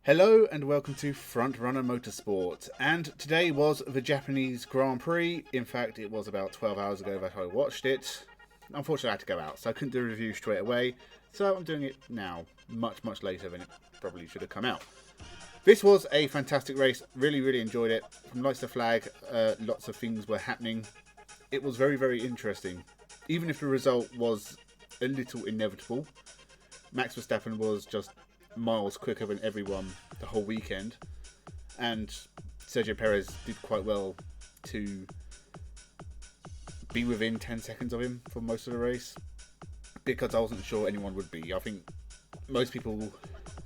Hello and welcome to Frontrunner Motorsport, and today was the Japanese Grand Prix. In fact, it was about 12 hours ago that I watched it. Unfortunately I had to go out, so I couldn't do a review straight away, so I'm doing it now, much later than it probably should have come out. This was a fantastic race, really enjoyed it. From lights to flag, lots of things were happening. It was very interesting, even if the result was a little inevitable. Max Verstappen was just miles quicker than everyone the whole weekend, and Sergio Perez did quite well to be within 10 seconds of him for most of the race, because I wasn't sure anyone would be. I think most people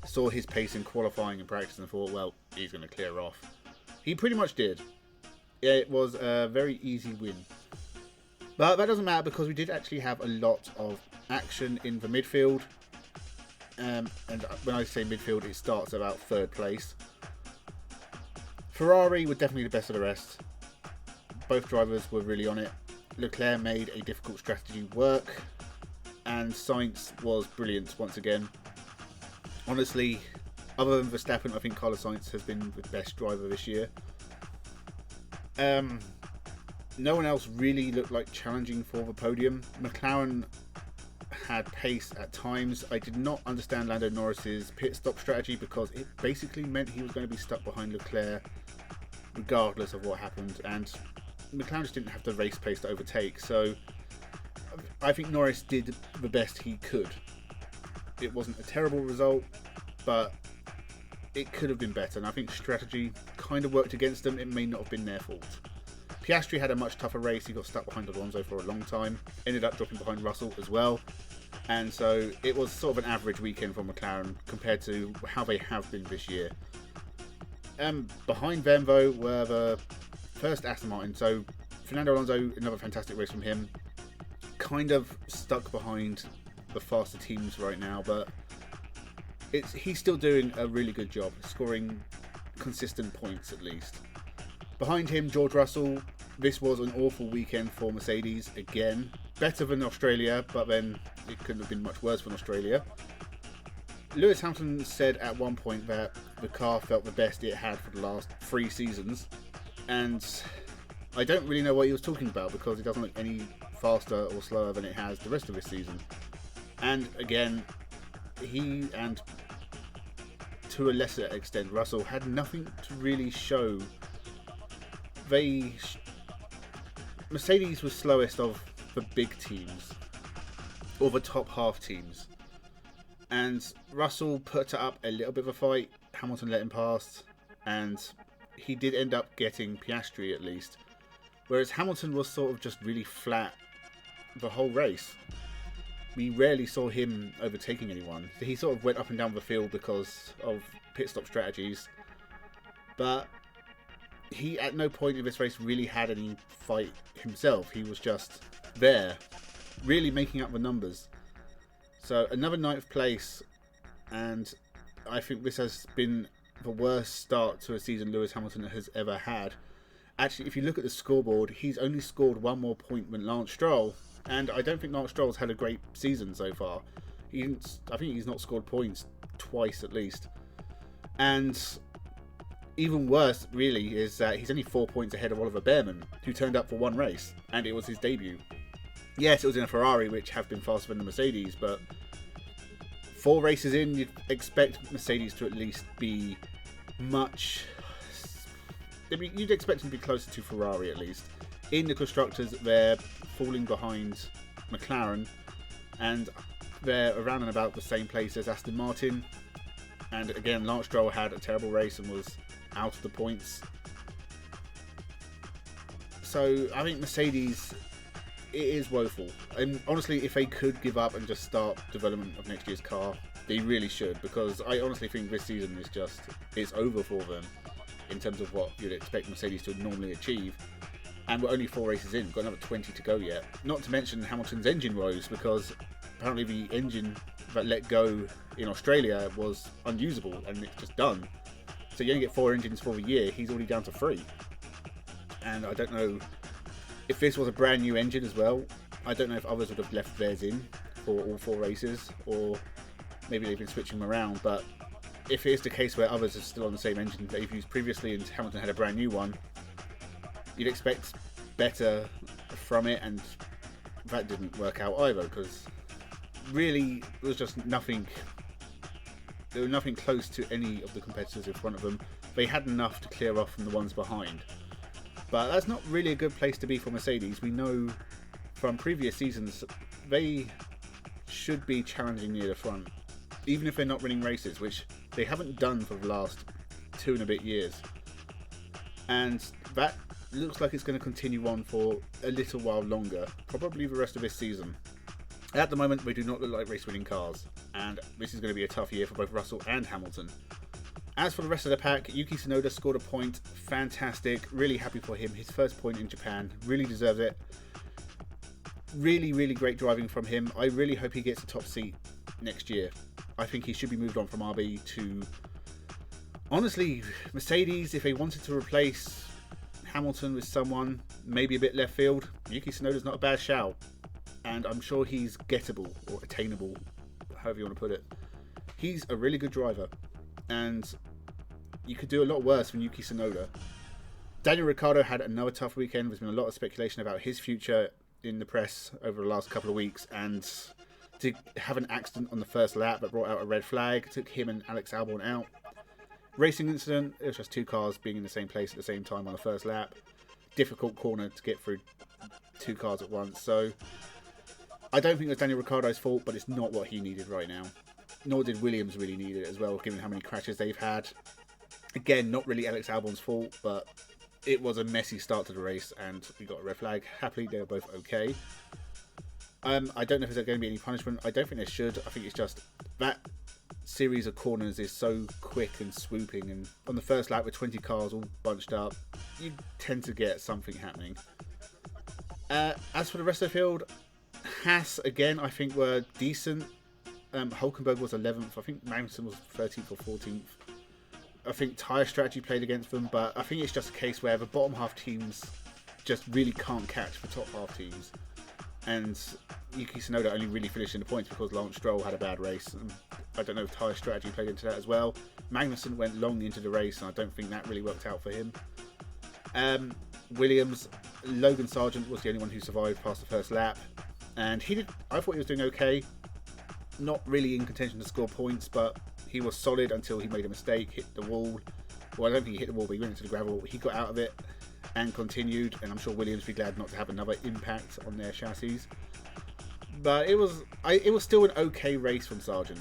saw his pace in qualifying and practice and thought, well, he's going to clear off. He pretty much did. It was a very easy win, but that doesn't matter because we did actually have a lot of action in the midfield. And when I say midfield, it starts about third place. Ferrari were definitely the best of the rest. Both drivers were really on it. Leclerc made a difficult strategy work, and Sainz was brilliant once again. Honestly, other than Verstappen, I think Carlos Sainz has been the best driver this year. No one else really looked like challenging for the podium. McLaren had pace at times. I did not understand Lando Norris's pit stop strategy because it basically meant he was going to be stuck behind Leclerc regardless of what happened, and McLaren just didn't have the race pace to overtake. So I think Norris did the best he could. It wasn't a terrible result, but it could have been better, and I think strategy kind of worked against them. It may not have been their fault. Piastri had a much tougher race. He got stuck behind Alonso for a long time, ended up dropping behind Russell as well, and so it was sort of an average weekend for McLaren compared to how they have been this year. Behind them though were the first Aston Martin, so Fernando Alonso, another fantastic race from him, kind of stuck behind the faster teams right now, but he's still doing a really good job, scoring consistent points at least. Behind him, George Russell. This was an awful weekend for Mercedes again. Better than Australia, but then it couldn't have been much worse than Australia. Lewis Hamilton said at one point that the car felt the best it had for the last 3 seasons, and I don't really know what he was talking about because it doesn't look any faster or slower than it has the rest of this season. And again, he and to a lesser extent Russell had nothing to really show. Mercedes was slowest of the big teams, or the top half teams, and Russell put up a little bit of a fight. Hamilton let him pass, and he did end up getting Piastri at least, whereas Hamilton was sort of just really flat the whole race. We rarely saw him overtaking anyone. He sort of went up and down the field because of pit stop strategies, but he at no point in this race really had any fight himself. He was just there, really making up the numbers. So another 9th place, and I think this has been the worst start to a season Lewis Hamilton has ever had. Actually, if you look at the scoreboard, he's only scored 1 more point than Lance Stroll, and I don't think Lance Stroll's had a great season so far. I think he's not scored points twice at least. And even worse, really, is that he's only 4 points ahead of Oliver Behrman, who turned up for 1 race, and it was his debut. Yes, it was in a Ferrari, which have been faster than the Mercedes, but 4 races in, you'd expect Mercedes to at least be you'd expect them to be closer to Ferrari at least. In the Constructors, they're falling behind McLaren, and they're around and about the same place as Aston Martin. And again, Lance Stroll had a terrible race and was out of the points. So I think Mercedes, it is woeful. And honestly, if they could give up and just start development of next year's car, they really should, because I honestly think this season is over for them in terms of what you'd expect Mercedes to normally achieve. And we're only 4 races in, got another 20 to go yet. Not to mention Hamilton's engine woes, because apparently the engine that let go in Australia was unusable and it's just done. So you only get 4 engines for the year. He's already down to 3. And I don't know if this was a brand new engine as well. I don't know if others would have left theirs in for all 4 races, or maybe they've been switching them around. But if it is the case where others are still on the same engine that they've used previously and Hamilton had a brand new one, you'd expect better from it, and that didn't work out either, because really it was just nothing. There was nothing close to any of the competitors in front of them. They had enough to clear off from the ones behind. But that's not really a good place to be for Mercedes. We know from previous seasons they should be challenging near the front, even if they're not winning races, which they haven't done for the last 2 and a bit years. And that looks like it's going to continue on for a little while longer, probably the rest of this season. At the moment, they do not look like race-winning cars, and this is going to be a tough year for both Russell and Hamilton. As for the rest of the pack, Yuki Tsunoda scored a point. Fantastic. Really happy for him. His first point in Japan. Really deserves it. Really, really great driving from him. I really hope he gets a top seat next year. I think he should be moved on from RB to... Honestly, Mercedes, if they wanted to replace Hamilton with someone, maybe a bit left field, Yuki Tsunoda's not a bad shout. And I'm sure he's gettable, or attainable, however you want to put it. He's a really good driver. And you could do a lot worse than Yuki Tsunoda. Daniel Ricciardo had another tough weekend. There's been a lot of speculation about his future in the press over the last couple of weeks, and to have an accident on the first lap that brought out a red flag, took him and Alex Albon out. Racing incident, it was just 2 cars being in the same place at the same time on the first lap. Difficult corner to get through 2 cars at once, so I don't think it was Daniel Ricciardo's fault, but it's not what he needed right now. Nor did Williams really need it as well, given how many crashes they've had. Again, not really Alex Albon's fault, but it was a messy start to the race, and we got a red flag. Happily, they were both okay. I don't know if there's going to be any punishment. I don't think there should. I think it's just that series of corners is so quick and swooping, and on the first lap with 20 cars all bunched up, you tend to get something happening. As for the rest of the field, Haas, again, I think were decent. Hulkenberg was 11th. I think Magnussen was 13th or 14th. I think tyre strategy played against them, but I think it's just a case where the bottom half teams just really can't catch the top half teams. And Yuki Tsunoda only really finished in the points because Lance Stroll had a bad race. And I don't know if tyre strategy played into that as well. Magnussen went long into the race, and I don't think that really worked out for him. Williams, Logan Sargent was the only one who survived past the first lap. And I thought he was doing okay. Not really in contention to score points, but he was solid until he made a mistake, hit the wall. Well, I don't think he hit the wall, but he went into the gravel. He got out of it and continued, and I'm sure Williams would be glad not to have another impact on their chassis. But it was still an okay race from Sargent.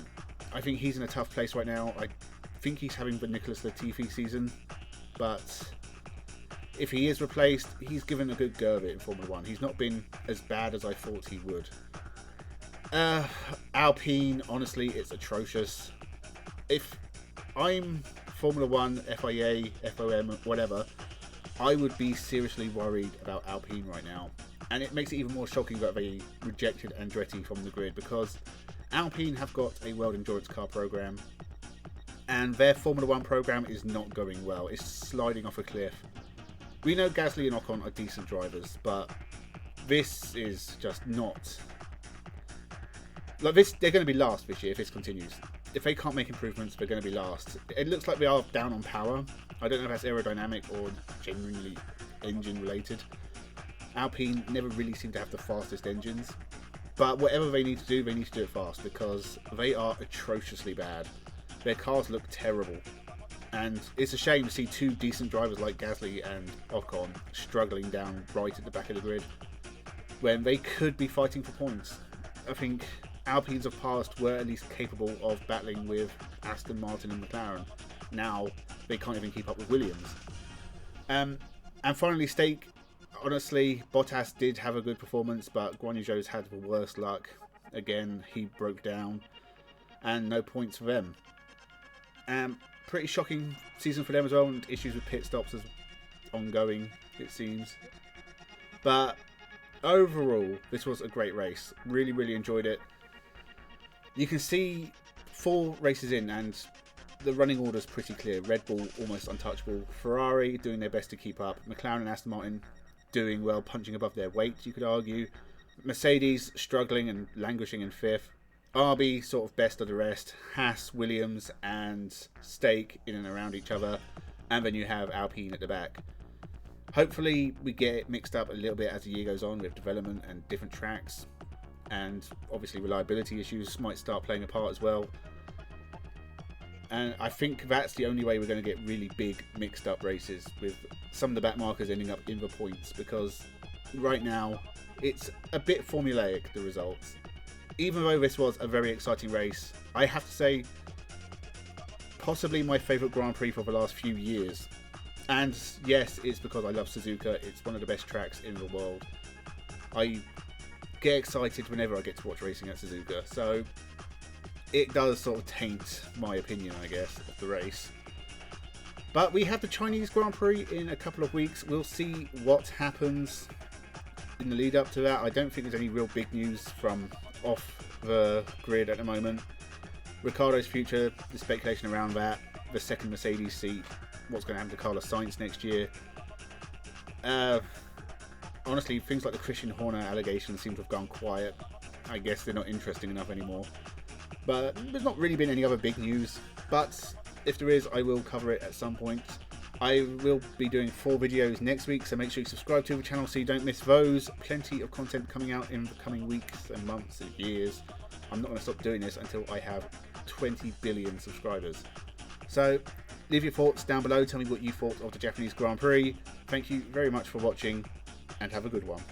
I think he's in a tough place right now. I think he's having the Nicholas Latifi season, but if he is replaced, he's given a good go of it in Formula 1. He's not been as bad as I thought he would. Alpine, honestly, it's atrocious. If I'm Formula 1, FIA, FOM, whatever, I would be seriously worried about Alpine right now. And it makes it even more shocking that they rejected Andretti from the grid, because Alpine have got a World Endurance Car program, and their Formula 1 program is not going well. It's sliding off a cliff. We know Gasly and Ocon are decent drivers, but this is just not... Like this, they're going to be last this year if this continues. If they can't make improvements, they're going to be last. It looks like they are down on power. I don't know if that's aerodynamic or genuinely engine related. Alpine never really seem to have the fastest engines. But whatever they need to do it fast, because they are atrociously bad. Their cars look terrible. And it's a shame to see 2 decent drivers like Gasly and Ocon struggling down right at the back of the grid when they could be fighting for points. I think Alpines of past were at least capable of battling with Aston Martin and McLaren. Now they can't even keep up with Williams. And finally, Stake. Honestly, Bottas did have a good performance, but Guan Yu Zhou's had the worst luck. Again, he broke down, and no points for them. Pretty shocking season for them as well, and issues with pit stops is ongoing, it seems. But overall, this was a great race. Really, really enjoyed it. You can see 4 races in, and the running order is pretty clear. Red Bull almost untouchable. Ferrari doing their best to keep up. McLaren and Aston Martin doing well, punching above their weight, you could argue. Mercedes struggling and languishing in 5th. RB sort of best of the rest, Haas, Williams and Stake in and around each other, and then you have Alpine at the back. Hopefully we get it mixed up a little bit as the year goes on with development and different tracks, and obviously reliability issues might start playing a part as well. And I think that's the only way we're going to get really big mixed up races, with some of the back markers ending up in the points, because right now it's a bit formulaic, the results. Even though this was a very exciting race, I have to say possibly my favourite Grand Prix for the last few years. And yes, it's because I love Suzuka. It's one of the best tracks in the world. I get excited whenever I get to watch racing at Suzuka, so it does sort of taint my opinion, I guess, of the race. But we have the Chinese Grand Prix in a couple of weeks. We'll see what happens in the lead up to that. I don't think there's any real big news from off the grid at the moment. Ricciardo's future, the speculation around that, the second Mercedes seat, what's going to happen to Carlos Sainz next year. Honestly, things like the Christian Horner allegations seem to have gone quiet. I guess they're not interesting enough anymore. But there's not really been any other big news. But if there is, I will cover it at some point. I will be doing 4 videos next week, so make sure you subscribe to the channel so you don't miss those. Plenty of content coming out in the coming weeks and months and years. I'm not going to stop doing this until I have 20 billion subscribers. So leave your thoughts down below. Tell me what you thought of the Japanese Grand Prix. Thank you very much for watching, and have a good one.